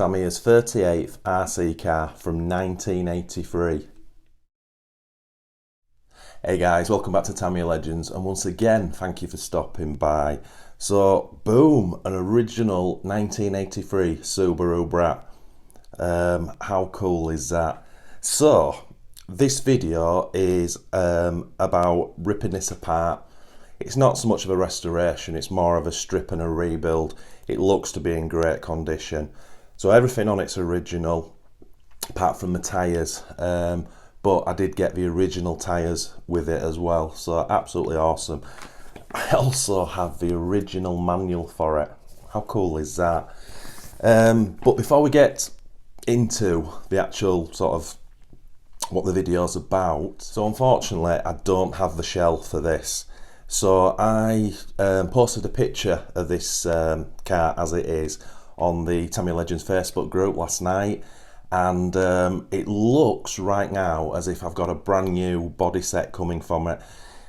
Tamiya's 38th RC car from 1983. Hey guys, welcome back to Tamiya Legends, and once again, thank you for stopping by. So, boom, an original 1983 Subaru Brat. How cool is that? So, this video is about ripping this apart. It's not so much of a restoration, it's more of a strip and a rebuild. It looks to be in great condition. So everything on it's original, apart from the tyres. But I did get the original tyres with it as well, so absolutely awesome. I also have the original manual for it. How cool is that? But before we get into the actual sort of what the video's about, so unfortunately I don't have the shell for this. So I posted a picture of this car as it is on the Tamiya Legends Facebook group last night, and it looks right now as if I've got a brand new body set coming from it.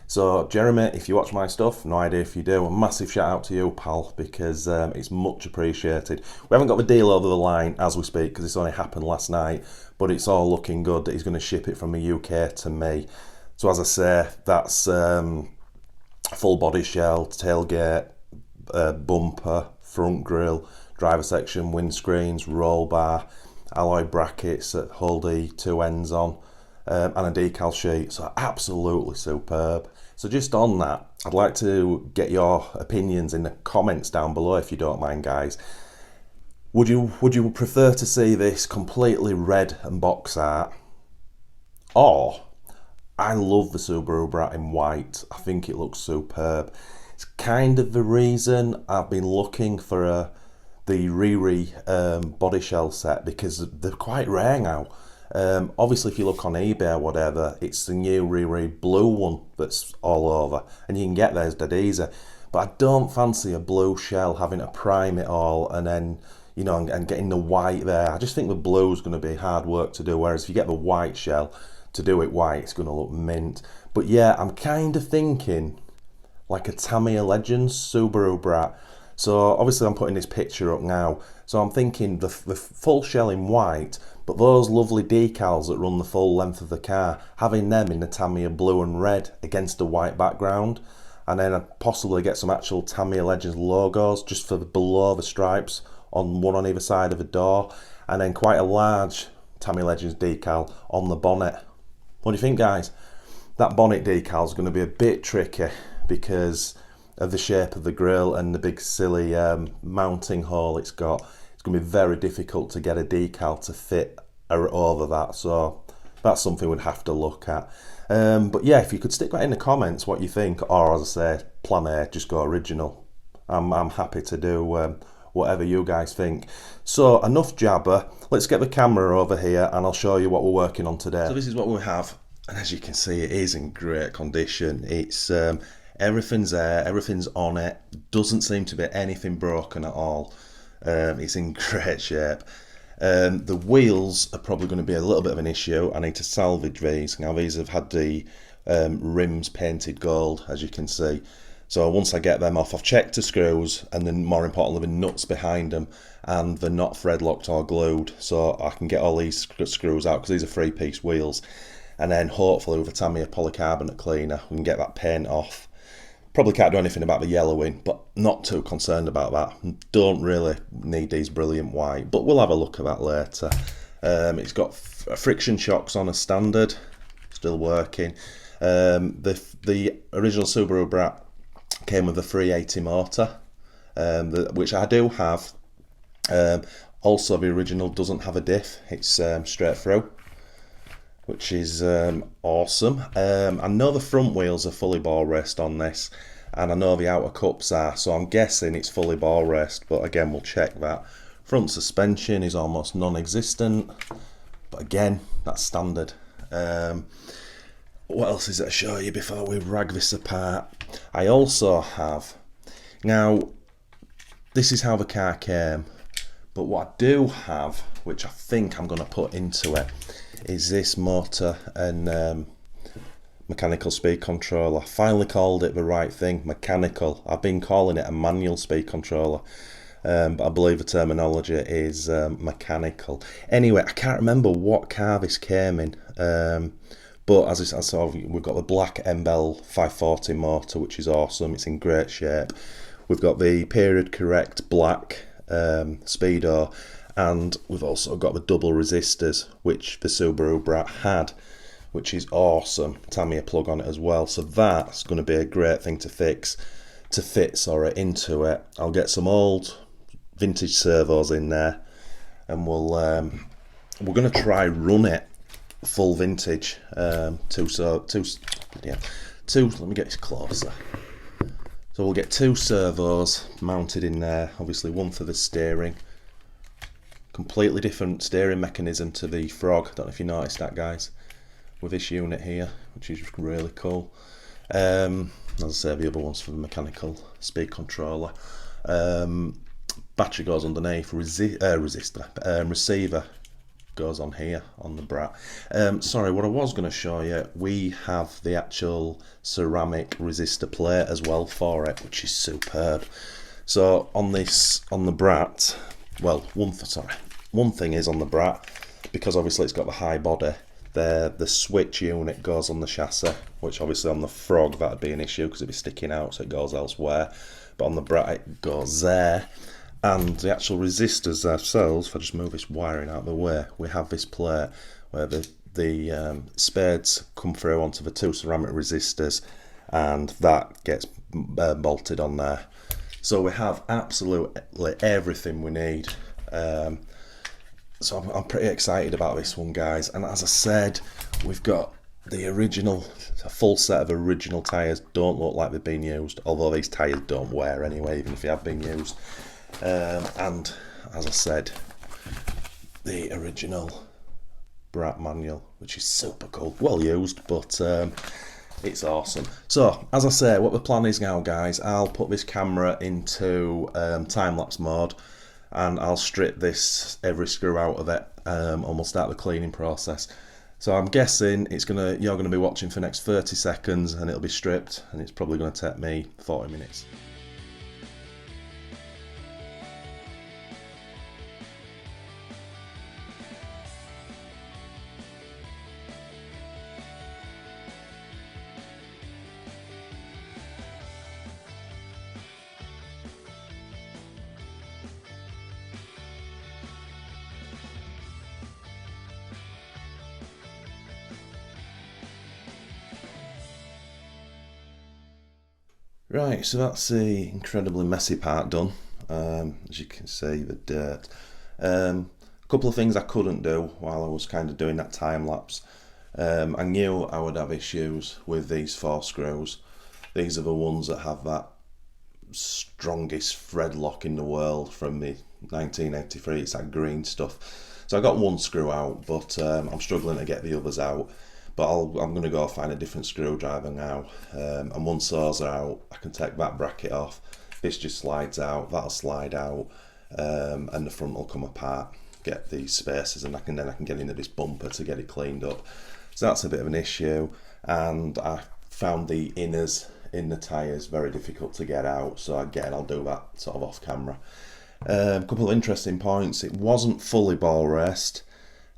So Jeremy, if you watch my stuff, no idea if you do, a massive shout out to you, pal, because it's much appreciated. We haven't got the deal over the line as we speak because it's only happened last night, but it's all looking good that he's going to ship it from the UK to me. So as I say, that's full body shell, tailgate, bumper, front grille, driver section, windscreens, roll bar, alloy brackets that hold the two ends on, and a decal sheet. So absolutely superb. So just on that, I'd like to get your opinions in the comments down below if you don't mind, guys. Would you prefer to see this completely red and box art, or I love the Subaru Brat in white. I think it looks superb. It's kind of the reason I've been looking for the body shell set, because they're quite rare now. Obviously if you look on eBay or whatever, it's the new blue one that's all over, and you can get those dead easy. But I don't fancy a blue shell, having to prime it all and then, you know, and getting the white there. I just think the blue's going to be hard work to do, whereas if you get the white shell, to do it white, it's going to look mint. But yeah, I'm kind of thinking like a Tamiya Legends Subaru Brat. So obviously I'm putting this picture up now. So I'm thinking the full shell in white, but those lovely decals that run the full length of the car, having them in the Tamiya blue and red against a white background. And then I'd possibly get some actual Tamiya Legends logos just for below the stripes, one on either side of the door. And then quite a large Tamiya Legends decal on the bonnet. What do you think, guys? That bonnet decal is going to be a bit tricky because of the shape of the grille and the big silly mounting hole it's got. It's going to be very difficult to get a decal to fit over that, so that's something we'd have to look at. But yeah, if you could stick that in the comments what you think, or as I say, plan A, just go original. I'm happy to do whatever you guys think. So enough jabber, let's get the camera over here and I'll show you what we're working on today. So this is what we have, and as you can see, it is in great condition. It's everything's there, everything's on it, doesn't seem to be anything broken at all. It's in great shape. The wheels are probably going to be a little bit of an issue. I need to salvage these. Now these have had the rims painted gold, as you can see. So once I get them off, I've checked the screws, and then more importantly the nuts behind them, and they're not thread locked or glued, so I can get all these screws out because these are 3-piece wheels. And then hopefully with a Tamiya polycarbonate cleaner we can get that paint off. Probably can't do anything about the yellowing, but not too concerned about that. Don't really need these brilliant white, but we'll have a look at that later. It's got friction shocks on as standard, still working. The original Subaru Brat came with a 380 motor, which I do have. Also the original doesn't have a diff, it's straight through, which is awesome. I know the front wheels are fully ball raced on this, and I know the outer cups are, so I'm guessing it's fully ball raced, but again we'll check that. Front suspension is almost non-existent, but again that's standard. What else is there to show you before we rag this apart? I also have, now this is how the car came, but what I do have, which I think I'm going to put into it, is this motor and mechanical speed controller. Finally called it the right thing, mechanical. I've been calling it a manual speed controller. but I believe the terminology is mechanical. Anyway, I can't remember what car this came in, but as I saw, we've got the black MBL 540 motor, which is awesome. It's in great shape. We've got the period correct black speedo, and we've also got the double resistors, which the Subaru Brat had, which is awesome. Tamiya plug on it as well, so that's going to be a great thing to fit into it. I'll get some old vintage servos in there, and we're going to try run it full vintage. Let me get this closer. So we'll get 2 servos mounted in there, obviously one for the steering. Completely different steering mechanism to the Frog. Don't know if you noticed that, guys, with this unit here, which is really cool. As I say, the other one's for the mechanical speed controller. Battery goes underneath, receiver goes on here on the Brat. Sorry, what I was going to show you, we have the actual ceramic resistor plate as well for it, which is superb. So on the Brat, well, one thing is on the Brat, because obviously it's got the high body, the switch unit goes on the chassis, which obviously on the Frog that'd be an issue because it'd be sticking out, so it goes elsewhere. But on the Brat it goes there. And the actual resistors themselves, if I just move this wiring out of the way, we have this plate where the spades come through onto the 2 ceramic resistors, and that gets bolted on there. So we have absolutely everything we need. So I'm pretty excited about this one, guys. And as I said, we've got the original, a full set of original tyres. Don't look like they've been used, although these tyres don't wear anyway, even if they have been used. And as I said, the original Brat manual, which is super cool. Well used, but it's awesome. So as I say, what the plan is now, guys, I'll put this camera into time-lapse mode, and I'll strip every screw out of it, and we'll start the cleaning process. So I'm guessing you're gonna be watching for the next 30 seconds, and it'll be stripped, and it's probably gonna take me 40 minutes. Right, so that's the incredibly messy part done. As you can see, the dirt. A couple of things I couldn't do while I was kind of doing that time lapse. I knew I would have issues with these 4 screws. These are the ones that have that strongest thread lock in the world from the 1983. It's that green stuff. So I got 1 screw out, but I'm struggling to get the others out. But I'm going to go find a different screwdriver now, and once those are out, I can take that bracket off. This just slides out, that'll slide out, and the front will come apart, get these spaces, and then I can get into this bumper to get it cleaned up. So that's a bit of an issue, and I found the inners in the tyres very difficult to get out, so again I'll do that sort of off camera. A couple of interesting points: it wasn't fully ball raced.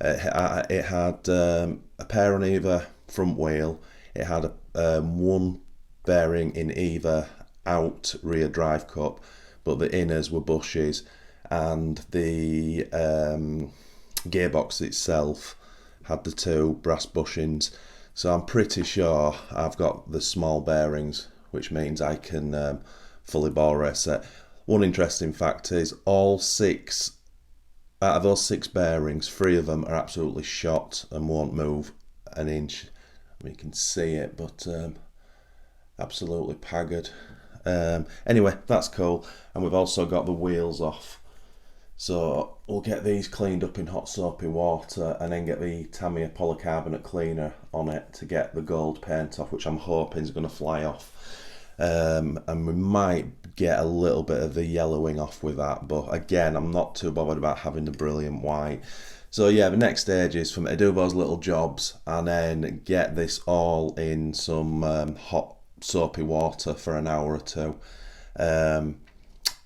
It had a pair on either front wheel. It had one bearing in either out rear drive cup, but the inners were bushes, and the gearbox itself had the 2 brass bushings. So I'm pretty sure I've got the small bearings, which means I can fully ball race it. One interesting fact is all 6 out of those 6 bearings, 3 of them are absolutely shot and won't move an inch. I mean, you can see it, but absolutely paggered. Anyway, that's cool. And we've also got the wheels off. So we'll get these cleaned up in hot soapy water, and then get the Tamiya polycarbonate cleaner on it to get the gold paint off, which I'm hoping is going to fly off. And we might get a little bit of the yellowing off with that, but again, I'm not too bothered about having the brilliant white. So yeah, the next stage is for me to do those little jobs and then get this all in some hot soapy water for an hour or 2.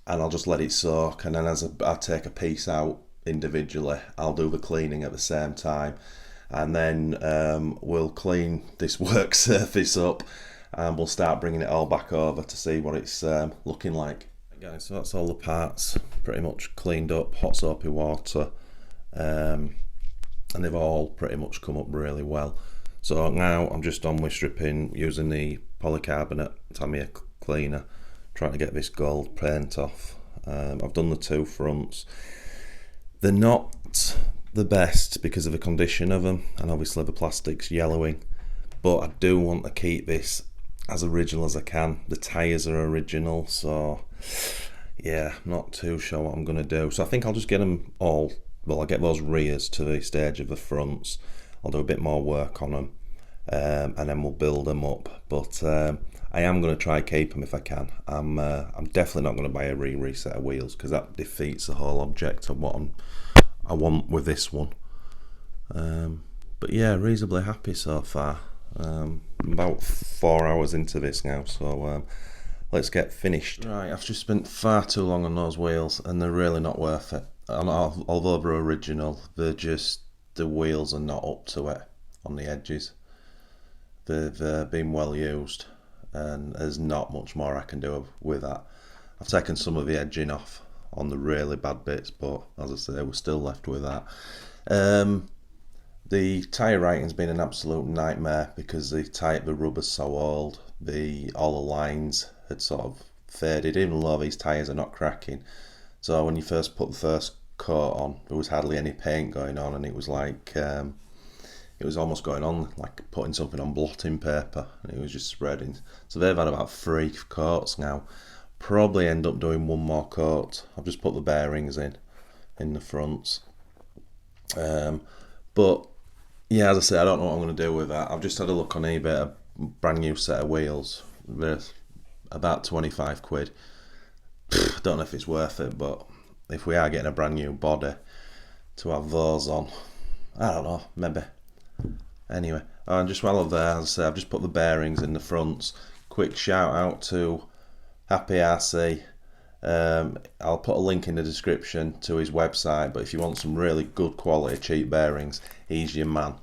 and I'll just let it soak, and then as I take a piece out individually, I'll do the cleaning at the same time, and then we'll clean this work surface up, and we'll start bringing it all back over to see what it's looking like. Guys, so that's all the parts pretty much cleaned up, hot soapy water, and they've all pretty much come up really well. So now I'm just on with stripping using the polycarbonate Tamiya cleaner, trying to get this gold paint off. I've done the two fronts. They're not the best because of the condition of them, and obviously the plastic's yellowing, but I do want to keep this as original as I can. The tyres are original, so yeah, not too sure what I'm going to do. So I think I'll just get them all, well, I'll get those rears to the stage of the fronts, I'll do a bit more work on them, and then we'll build them up. But I am going to try keep them if I can. I'm definitely not going to buy a reset of wheels, because that defeats the whole object of what I want with this one. But yeah, reasonably happy so far. About 4 hours into this now, so let's get finished. Right, I've just spent far too long on those wheels, and they're really not worth it. And although they're original, the wheels are not up to it on the edges. They've been well used, and there's not much more I can do with that. I've taken some of the edging off on the really bad bits, but as I say, we're still left with that. The tyre writing's been an absolute nightmare because the rubber's so old. All the lines had sort of faded, even though these tyres are not cracking. So when you first put the first coat on, there was hardly any paint going on, and it was like it was almost going on like putting something on blotting paper, and it was just spreading. So they've had about 3 coats now. Probably end up doing 1 more coat. I've just put the bearings in the fronts. But yeah, as I say, I don't know what I'm going to do with that. I've just had a look on eBay at a brand new set of wheels. They're about 25 quid. I don't know if it's worth it, but if we are getting a brand new body to have those on, I don't know, maybe. Anyway, just while I'm there, as I say, I've just put the bearings in the fronts. Quick shout out to Happy RC. I'll put a link in the description to his website, but if you want some really good quality cheap bearings, he's your man.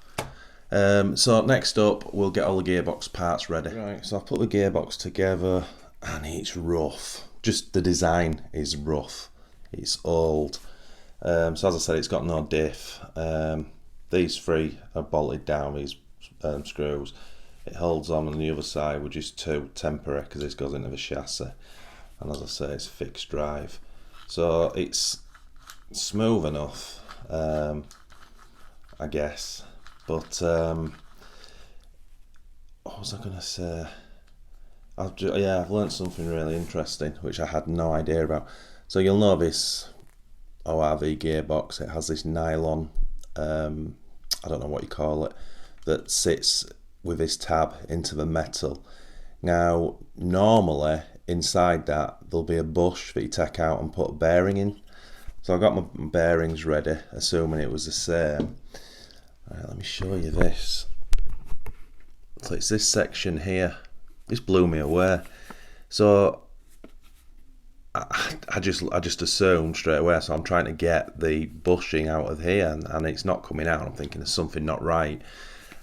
So next up, we'll get all the gearbox parts ready. Right, so I've put the gearbox together, and it's rough. Just the design is rough. It's old. So as I said, it's got no diff. These 3 are bolted down, these screws. It holds on the other side with just 2 temporary, because this goes into the chassis. And as I say, it's fixed drive. So it's smooth enough, I guess. But what was I going to say? I've learned something really interesting, which I had no idea about. So you'll know this ORV gearbox, it has this nylon, I don't know what you call it, that sits with this tab into the metal. Now, normally inside that there'll be a bush that you take out and put a bearing in. So I got my bearings ready, assuming it was the same. Right, let me show you this. So it's this section here. This blew me away. So I just assumed straight away, so I'm trying to get the bushing out of here, and it's not coming out. I'm thinking there's something not right.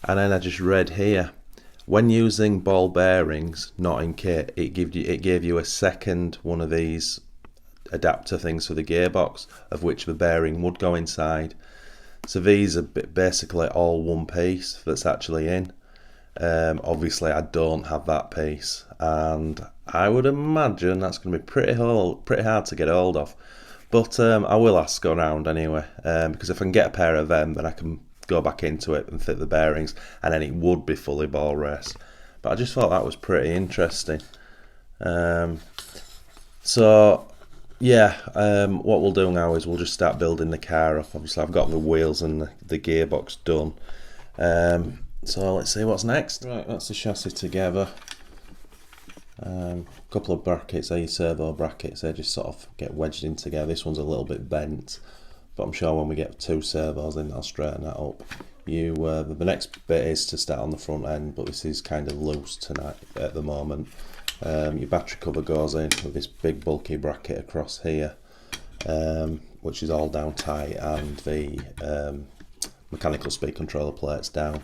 And then I just read here, when using ball bearings not in kit, it gave you a second one of these adapter things for the gearbox, of which the bearing would go inside. So these are basically all one piece that's actually in. Obviously I don't have that piece, and I would imagine that's going to be pretty hard to get hold of, but I will ask around anyway, because if I can get a pair of them, then I can go back into it and fit the bearings, and then it would be fully ball raced. But I just thought that was pretty interesting. So yeah, what we'll do now is we'll just start building the car up. Obviously I've got the wheels and the gearbox done. So let's see what's next. Right, that's the chassis together. Couple of brackets, these servo brackets, they just sort of get wedged in together. This one's a little bit bent, but I'm sure when we get 2 servos in, I'll straighten that up. The next bit is to start on the front end, but this is kind of loose tonight at the moment. Your battery cover goes in with this big bulky bracket across here, which is all down tight, and the mechanical speed controller plates down.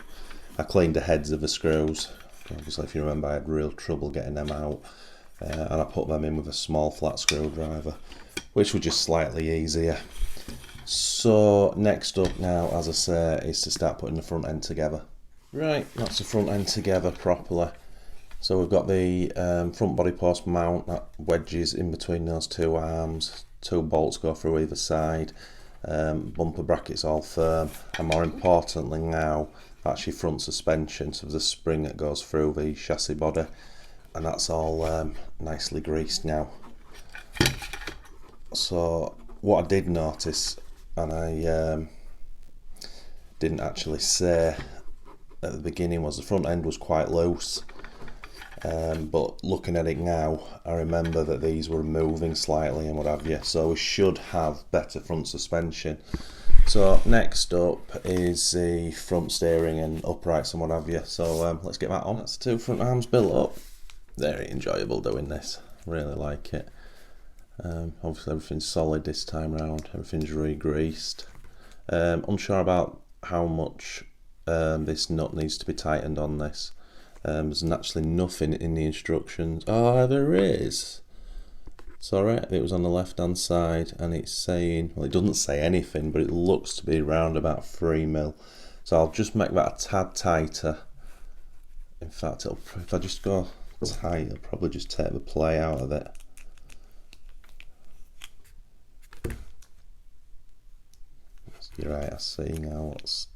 I cleaned the heads of the screws. Obviously, if you remember, I had real trouble getting them out, and I put them in with a small flat screwdriver, which was just slightly easier. So next up now, as I say, is to start putting the front end together. Right, that's the front end together properly. So we've got the front body post mount that wedges in between those two arms, 2 bolts go through either side, bumper brackets all firm, and more importantly now, that's your front suspension, so there's a spring that goes through the chassis body, and that's all nicely greased now. So what I did notice, and I didn't actually say at the beginning, was the front end was quite loose, but looking at it now, I remember that these were moving slightly and what have you, so we should have better front suspension. So next up is the front steering and uprights and what have you, so let's get that on. That's the 2 front arms built up. Very enjoyable doing this, really like it. Obviously everything's solid this time around, everything's re-greased. Unsure about how much this nut needs to be tightened on this. There's actually nothing in the instructions. Oh, there is. Sorry, it was on the left hand side, and it's saying, well, it doesn't say anything, but it looks to be around about 3mm. So I'll just make that a tad tighter. In fact, if I just go tight, it'll probably just take the play out of it. You're right, I see now what's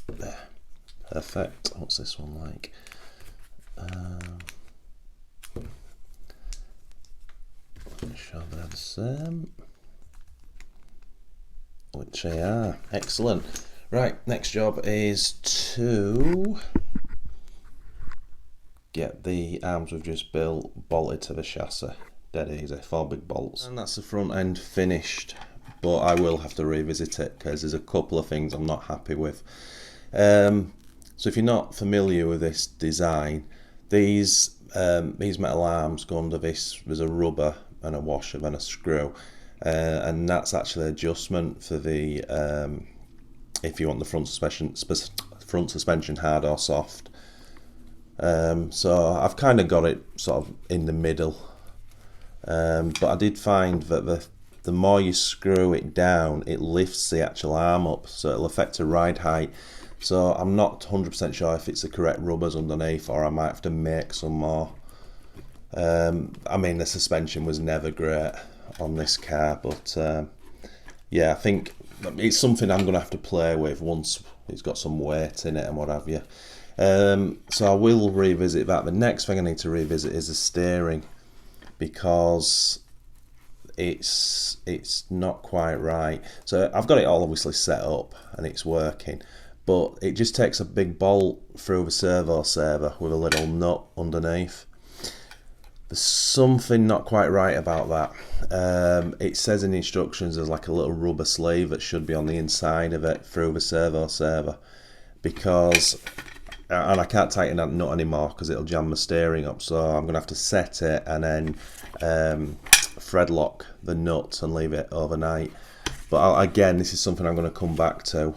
there. Perfect. What's this one like? Make sure they're the same, which they are. Excellent. Right, next job is to get the arms we've just built bolted to the chassis. Dead easy, 4 big bolts. And that's the front end finished, but I will have to revisit it because there's a couple of things I'm not happy with. So if you're not familiar with this design, these metal arms go under this. There's a rubber and a washer and a screw, and that's actually adjustment for the if you want the front suspension hard or soft. So I've kind of got it sort of in the middle, but I did find that the more you screw it down, it lifts the actual arm up, so it'll affect the ride height. So I'm not 100% sure if it's the correct rubbers underneath, or I might have to make some more. I mean, the suspension was never great on this car, but yeah, I think it's something I'm going to have to play with once it's got some weight in it and what have you. So I will revisit that. The next thing I need to revisit is the steering, because it's not quite right. So I've got it all obviously set up and it's working, but it just takes a big bolt through the servo saver with a little nut underneath. There's something not quite right about that. It says in the instructions there's like a little rubber sleeve that should be on the inside of it through the servo saver, because, and I can't tighten that nut anymore because it'll jam the steering up, so I'm going to have to set it and then thread lock the nuts and leave it overnight. But again, this is something I'm going to come back to.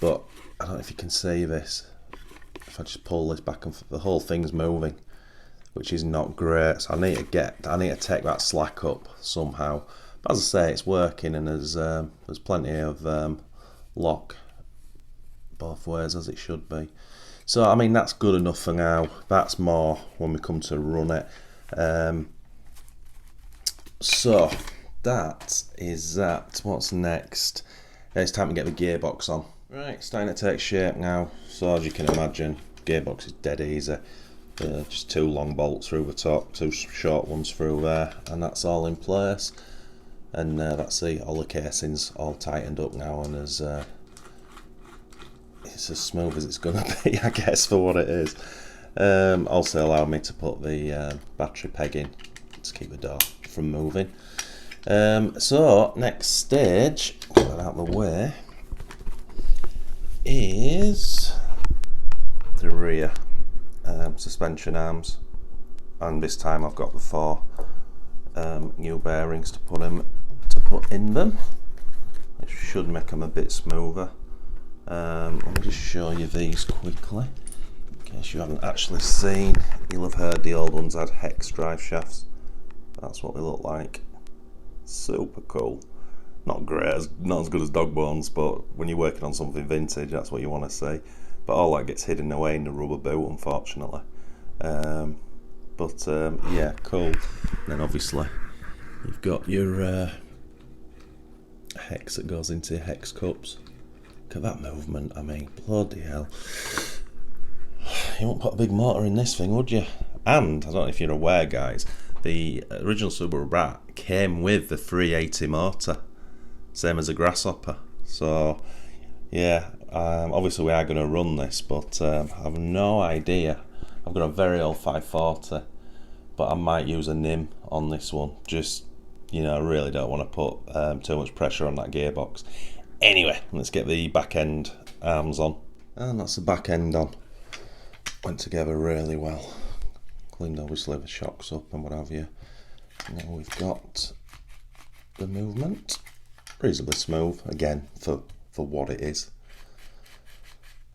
But I don't know if you can see this. If I just pull this back, and the whole thing's moving, which is not great. So I need to take that slack up somehow. But as I say, it's working, and there's plenty of lock both ways, as it should be. So I mean, that's good enough for now. That's more when we come to run it. So that is that. What's next? It's time to get the gearbox on. Right, starting to take shape now. So as you can imagine, gearbox is dead easy. Just 2 long bolts through the top, 2 short ones through there, and that's all in place. And that's all the casings all tightened up now, and it's as smooth as it's gonna be, I guess, for what it is. Also allowed me to put the battery peg in to keep the door from moving. So next stage, get that out of the way, is the rear suspension arms. and this time I've got the 4 new bearings to put in them. It should make them a bit smoother. Let me just show you these quickly, in case you haven't actually seen. You'll have heard the old ones had hex drive shafts. That's what they look like. Super cool. Not great, not as good as dog bones, but when you're working on something vintage, that's what you want to see. But all that gets hidden away in the rubber boot, unfortunately. Yeah, cool. And then obviously you've got your hex that goes into your hex cups. Look at that movement, I mean, bloody hell. You won't put a big motor in this thing, would you? And, I don't know if you're aware, guys, the original Subaru Brat came with the 380 motor, same as a Grasshopper. So, yeah, obviously we are going to run this, but I have no idea. I've got a very old 540, but I might use a NIM on this one. Just, you know, I really don't want to put too much pressure on that gearbox. Anyway, let's get the back end arms on. And that's the back end on. Went together really well. Cleaned obviously the shocks up and what have you. Now we've got the movement. Reasonably smooth, again, for what it is.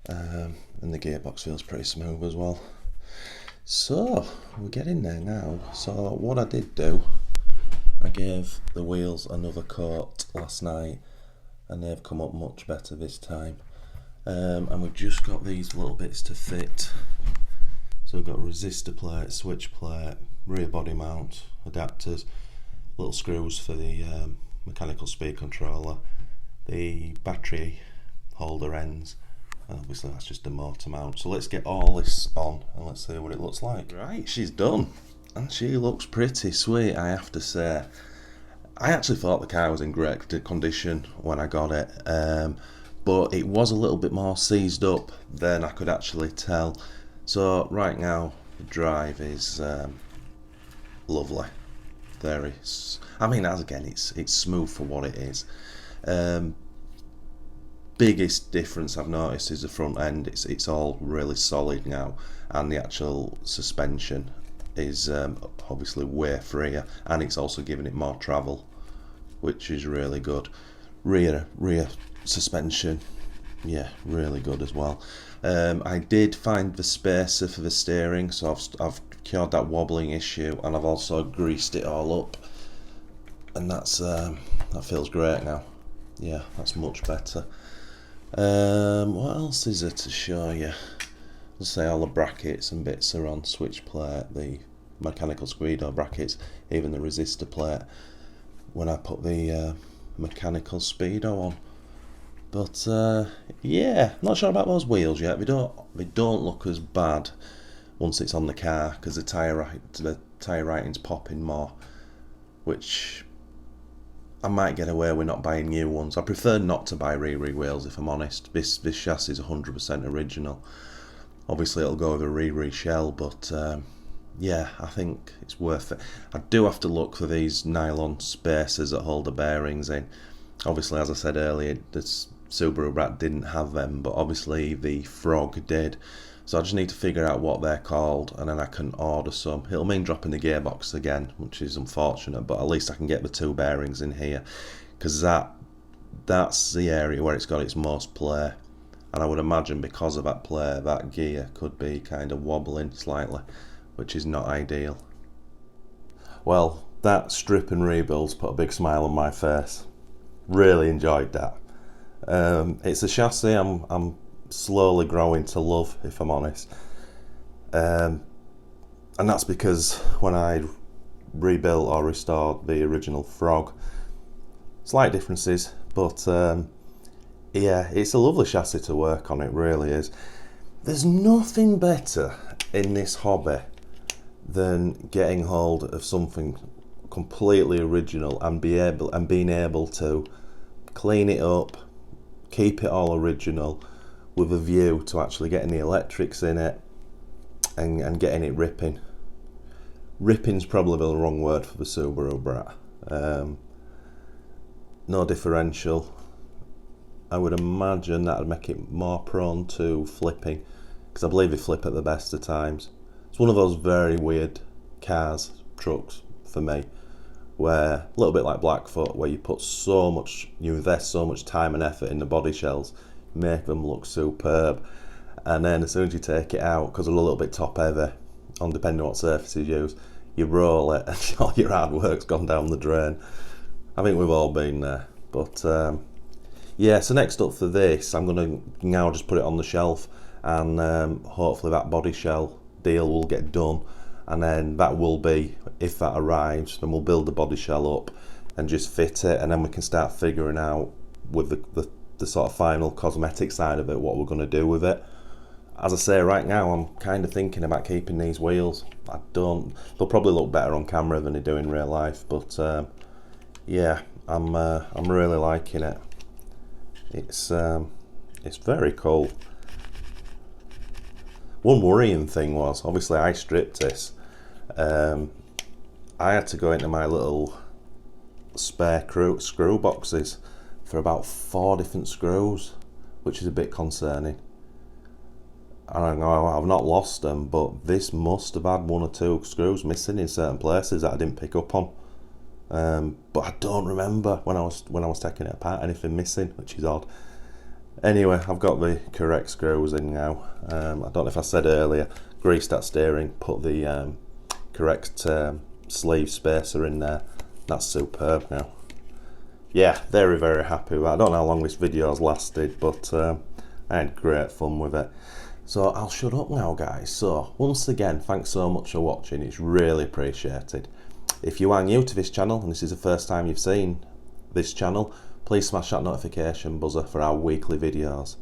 And the gearbox feels pretty smooth as well. So, we're getting there now. So what I did do, I gave the wheels another coat last night, and they've come up much better this time. And we've just got these little bits to fit. So we've got resistor plate, switch plate, rear body mount, adapters, little screws for the mechanical speed controller, the battery holder ends, and obviously that's just a motor mount. So let's get all this on and let's see what it looks like. Right, she's done, and she looks pretty sweet, I have to say. I actually thought the car was in great condition when I got it, but it was a little bit more seized up than I could actually tell. So right now the drive is lovely. I mean, as again, it's smooth for what it is. Biggest difference I've noticed is the front end. It's all really solid now, and the actual suspension is obviously way freer, and it's also giving it more travel, which is really good. Rear suspension, yeah, really good as well. I did find the spacer for the steering, so I've cured that wobbling issue, and I've also greased it all up, and that feels great now. Yeah, that's much better. What else is there to show you? Let's say all the brackets and bits are on, switch plate, the mechanical squeedo brackets, even the resistor plate when I put the mechanical speedo on. But yeah, not sure about those wheels yet. They don't look as bad once it's on the car, because the tyre rating's popping more, which I might get away with not buying new ones. I prefer not to buy Riri wheels, if I'm honest. This chassis is 100% original. Obviously it'll go with a Riri shell, but yeah, I think it's worth it. I do have to look for these nylon spacers that hold the bearings in. Obviously, as I said earlier, this Subaru Brat didn't have them, but obviously the Frog did. So I just need to figure out what they're called, and then I can order some. It'll mean dropping the gearbox again, which is unfortunate, but at least I can get the 2 bearings in here, because that's the area where it's got its most play. And I would imagine because of that play, that gear could be kind of wobbling slightly, which is not ideal. Well, that strip and rebuild's put a big smile on my face. Really enjoyed that. It's a chassis I'm slowly growing to love, if I'm honest. And that's because when I rebuilt or restored the original Frog, slight differences, but yeah, it's a lovely chassis to work on, it really is. There's nothing better in this hobby than getting hold of something completely original and being able to clean it up, keep it all original, with a view to actually getting the electrics in it and getting it ripping. Ripping's probably the wrong word for the Subaru Brat. No differential. I would imagine that would make it more prone to flipping, because I believe they flip at the best of times. It's one of those very weird cars, trucks for me, where a little bit like Blackfoot, where you put so much, you invest so much time and effort in the body shells, make them look superb, and then as soon as you take it out, because they're a little bit top heavy, on depending on what surfaces you use, you roll it and all your hard work's gone down the drain. I think we've all been there. But yeah, so next up for this, I'm going to now just put it on the shelf, and hopefully that body shell deal will get done, and then that will be, if that arrives, then we'll build the body shell up and just fit it, and then we can start figuring out with the sort of final cosmetic side of it what we're going to do with it. As I say, right now I'm kind of thinking about keeping these wheels. They'll probably look better on camera than they do in real life, but yeah, I'm really liking it. It's very cool. One worrying thing was, obviously I stripped this. I had to go into my little spare screw boxes for about 4 different screws, which is a bit concerning. I don't know, I've not lost them, but this must have had 1 or 2 screws missing in certain places that I didn't pick up on. But I don't remember when I was taking it apart anything missing, which is odd. Anyway, I've got the correct screws in now. I don't know if I said earlier, greased that steering, put the correct sleeve spacer in there. That's superb now. Yeah, very, very happy with that. I don't know how long this video has lasted, but I had great fun with it. So I'll shut up now, guys. So once again, thanks so much for watching. It's really appreciated. If you are new to this channel and this is the first time you've seen this channel, please smash that notification buzzer for our weekly videos.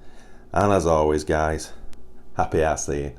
And as always, guys, happy art seeing.